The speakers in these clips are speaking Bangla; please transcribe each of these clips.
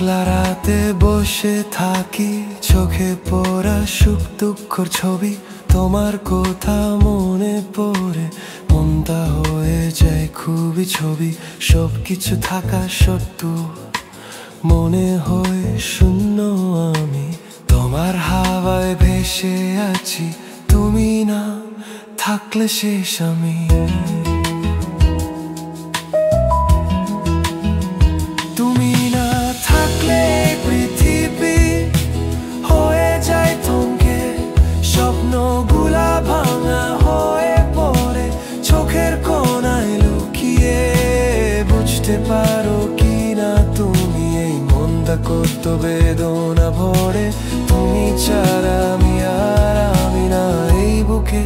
একলা রাতে বসে থাকি, চোখে পড়া সুখ দুঃখর ছবি, তোমার কথা মনে পড়ে মনটা হয়ে যায় খুবই ছবি। সবকিছু থাকা সত্ত্বেও মনে হয় শূন্য আমি, তোমার হাওয়ায় ভেসে আছি, তুমি না থাকলে শেষ আমি। তুমি না থাকলে পৃথিবী হয়ে যায় থমকে, স্বপ্নগুলা ভাঙা হয়ে পড়ে চোখের কোণায় লুকিয়ে। বুঝতে পারো কি না তুমি এই মনটা কত বেদনা ভরে, তুমি ছাড়া আমি আর আমি না এই বুকে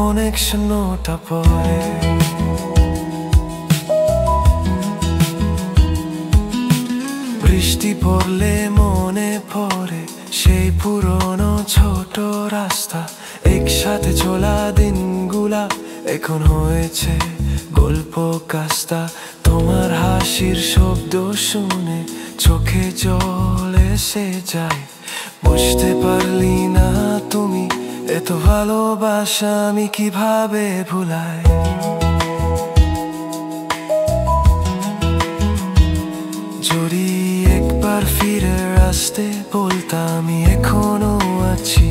অনেক শূন্যতা পড়ে। বৃষ্টি পড়লে মনে পড়ে সেই পুরনো ছোট রাস্তা, একসাথে চলা দিনগুলা এখন হয়েছে গল্প কাস্তা। তোমার হাসির শব্দ শুনে চোখে জল এসে যায়, বুঝতে পারলি না তুমি এত ভালোবাসা আমি কিভাবে ভুলাই। যদি একবার ফিরে আসতে বলতাম আমি এখনো আছি,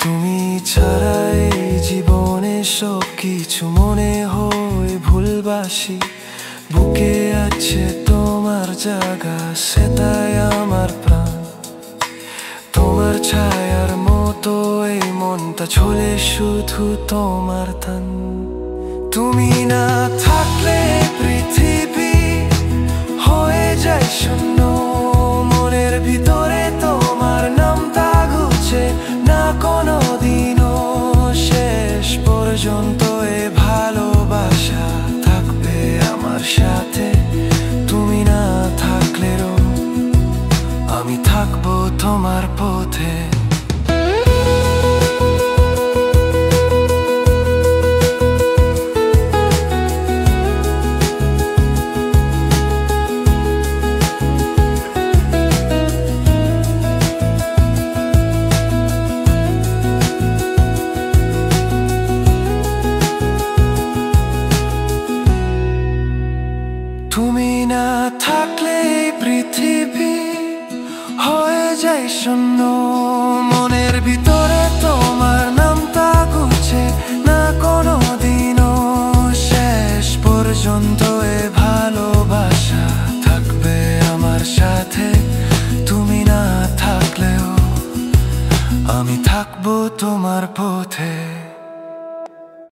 তুমি ছাড়া এই জীবনে সব কিছু মনে হয় ভুলবাসি। বুকে আছে তোমার জায়গা, সেটাই আমার প্রাণ, তোমার ছায়ার মতো এই মনটা চলে শুধু তোমার টান। তুমি না থাকলে পৃথিবী হয়ে যায় শূন্য, মনের ভিতরে তোমার নামটা ঘুরছে না কোনো দিনও। শেষ পর্যন্ত এ ভালোবাসা থাকবে আমার সাথে, তুমি না থাকলেও আমি থাকবো তোমার পথে। তুমি না থাকলে পৃথিবী হয়ে যায় শূন্য, মনের ভিতরে তোমার নামটা ঘুরছে না কোনো দিনও। শেষ পর্যন্ত এ ভালোবাসা থাকবে আমার সাথে, তুমি না থাকলেও আমি থাকবো তোমার পথে।